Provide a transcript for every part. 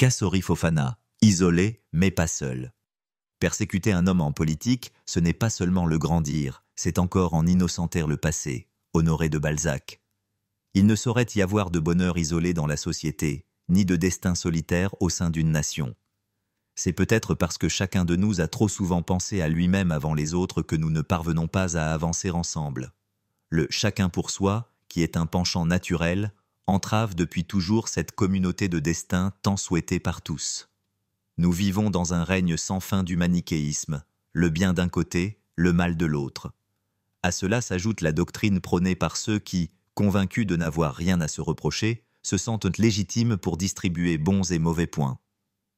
Kassori Fofana, isolé mais pas seul. Persécuter un homme en politique, ce n'est pas seulement le grandir, c'est encore en innocenter le passé, Honoré de Balzac. Il ne saurait y avoir de bonheur isolé dans la société, ni de destin solitaire au sein d'une nation. C'est peut-être parce que chacun de nous a trop souvent pensé à lui-même avant les autres que nous ne parvenons pas à avancer ensemble. Le « chacun pour soi », qui est un penchant naturel, entrave depuis toujours cette communauté de destin tant souhaitée par tous. Nous vivons dans un règne sans fin du manichéisme, le bien d'un côté, le mal de l'autre. À cela s'ajoute la doctrine prônée par ceux qui, convaincus de n'avoir rien à se reprocher, se sentent légitimes pour distribuer bons et mauvais points.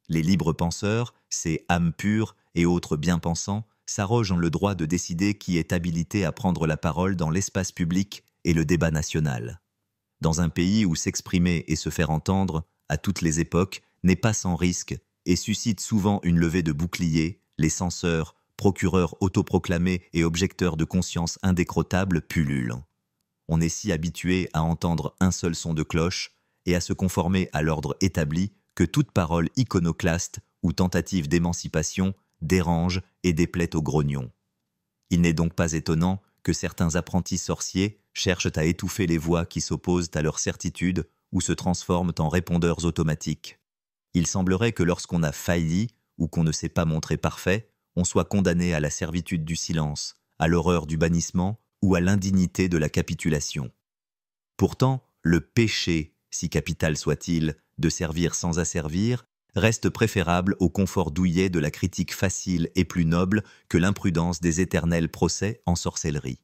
Les libres penseurs, ces âmes pures et autres bien-pensants, s'arrogent le droit de décider qui est habilité à prendre la parole dans l'espace public et le débat national. Dans un pays où s'exprimer et se faire entendre, à toutes les époques, n'est pas sans risque et suscite souvent une levée de boucliers, les censeurs, procureurs autoproclamés et objecteurs de conscience indécrottables pullulent. On est si habitué à entendre un seul son de cloche et à se conformer à l'ordre établi que toute parole iconoclaste ou tentative d'émancipation dérange et déplaît aux grognons. Il n'est donc pas étonnant que certains apprentis sorciers cherchent à étouffer les voix qui s'opposent à leur certitude ou se transforment en répondeurs automatiques. Il semblerait que lorsqu'on a failli ou qu'on ne s'est pas montré parfait, on soit condamné à la servitude du silence, à l'horreur du bannissement ou à l'indignité de la capitulation. Pourtant, le péché, si capital soit-il, de servir sans asservir, reste préférable au confort douillet de la critique facile et plus noble que l'imprudence des éternels procès en sorcellerie.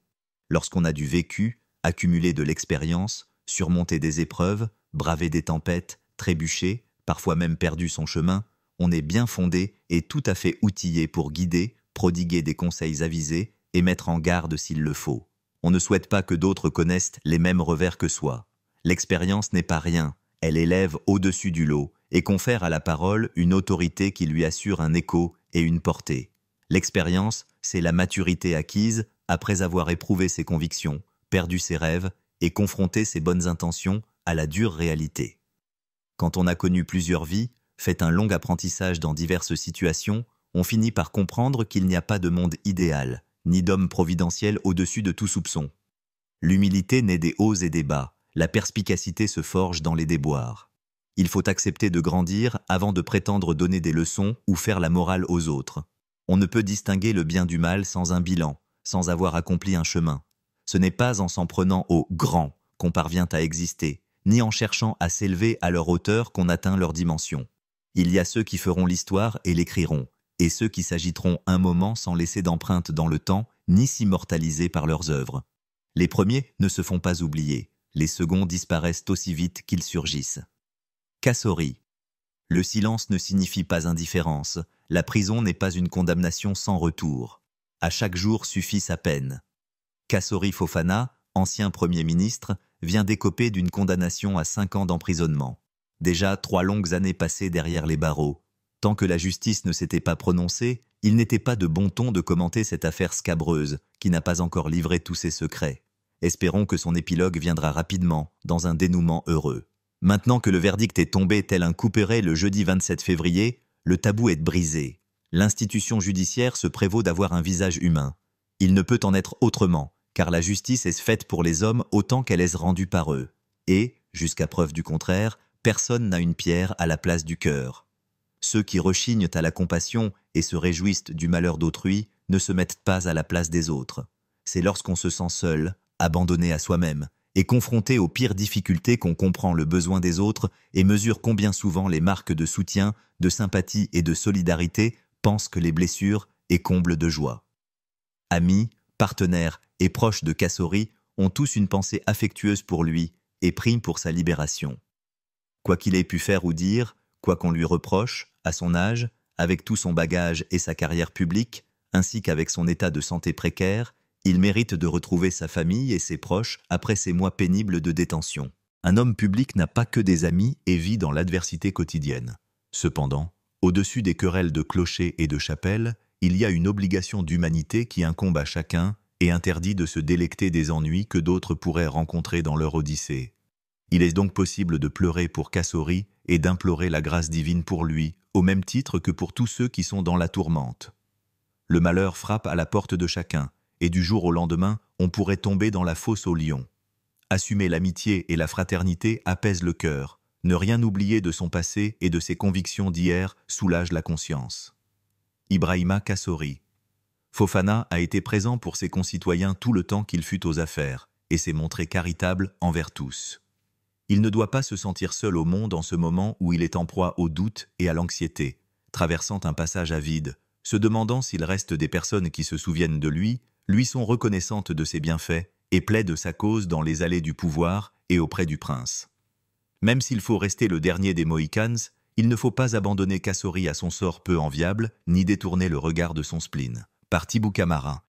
Lorsqu'on a du vécu, accumulé de l'expérience, surmonté des épreuves, bravé des tempêtes, trébuché, parfois même perdu son chemin, on est bien fondé et tout à fait outillé pour guider, prodiguer des conseils avisés et mettre en garde s'il le faut. On ne souhaite pas que d'autres connaissent les mêmes revers que soi. L'expérience n'est pas rien, elle élève au-dessus du lot et confère à la parole une autorité qui lui assure un écho et une portée. L'expérience, c'est la maturité acquise après avoir éprouvé ses convictions, perdu ses rêves et confronté ses bonnes intentions à la dure réalité. Quand on a connu plusieurs vies, fait un long apprentissage dans diverses situations, on finit par comprendre qu'il n'y a pas de monde idéal, ni d'homme providentiel au-dessus de tout soupçon. L'humilité naît des hauts et des bas, la perspicacité se forge dans les déboires. Il faut accepter de grandir avant de prétendre donner des leçons ou faire la morale aux autres. On ne peut distinguer le bien du mal sans un bilan, sans avoir accompli un chemin. Ce n'est pas en s'en prenant aux grands qu'on parvient à exister, ni en cherchant à s'élever à leur hauteur qu'on atteint leur dimension. Il y a ceux qui feront l'histoire et l'écriront, et ceux qui s'agiteront un moment sans laisser d'empreinte dans le temps, ni s'immortaliser par leurs œuvres. Les premiers ne se font pas oublier, les seconds disparaissent aussi vite qu'ils surgissent. Kassori. Le silence ne signifie pas indifférence, la prison n'est pas une condamnation sans retour. À chaque jour suffit sa peine. Kassori Fofana, ancien Premier ministre, vient d'écoper d'une condamnation à 5 ans d'emprisonnement. Déjà 3 longues années passées derrière les barreaux. Tant que la justice ne s'était pas prononcée, il n'était pas de bon ton de commenter cette affaire scabreuse, qui n'a pas encore livré tous ses secrets. Espérons que son épilogue viendra rapidement, dans un dénouement heureux. Maintenant que le verdict est tombé tel un couperet le jeudi 27 février, le tabou est brisé. L'institution judiciaire se prévaut d'avoir un visage humain. Il ne peut en être autrement, car la justice est faite pour les hommes autant qu'elle est rendue par eux. Et, jusqu'à preuve du contraire, personne n'a une pierre à la place du cœur. Ceux qui rechignent à la compassion et se réjouissent du malheur d'autrui ne se mettent pas à la place des autres. C'est lorsqu'on se sent seul, abandonné à soi-même, et confronté aux pires difficultés qu'on comprend le besoin des autres et mesure combien souvent les marques de soutien, de sympathie et de solidarité pensent que les blessures et comblent de joie. Amis, partenaires et proches de Kassori ont tous une pensée affectueuse pour lui et prient pour sa libération. Quoi qu'il ait pu faire ou dire, quoi qu'on lui reproche, à son âge, avec tout son bagage et sa carrière publique, ainsi qu'avec son état de santé précaire, il mérite de retrouver sa famille et ses proches après ces mois pénibles de détention. Un homme public n'a pas que des amis et vit dans l'adversité quotidienne. Cependant, au-dessus des querelles de clocher et de chapelle, il y a une obligation d'humanité qui incombe à chacun et interdit de se délecter des ennuis que d'autres pourraient rencontrer dans leur odyssée. Il est donc possible de pleurer pour Kasori et d'implorer la grâce divine pour lui, au même titre que pour tous ceux qui sont dans la tourmente. Le malheur frappe à la porte de chacun, et du jour au lendemain, on pourrait tomber dans la fosse aux lions. Assumer l'amitié et la fraternité apaise le cœur. Ne rien oublier de son passé et de ses convictions d'hier soulage la conscience. Ibrahima Kasori. Fofana a été présent pour ses concitoyens tout le temps qu'il fut aux affaires, et s'est montré charitable envers tous. Il ne doit pas se sentir seul au monde en ce moment où il est en proie au doute et à l'anxiété, traversant un passage à vide, se demandant s'il reste des personnes qui se souviennent de lui sont reconnaissantes de ses bienfaits et plaident sa cause dans les allées du pouvoir et auprès du prince. Même s'il faut rester le dernier des Mohicans, il ne faut pas abandonner Kasori à son sort peu enviable, ni détourner le regard de son spleen. Par Thibaut Camara.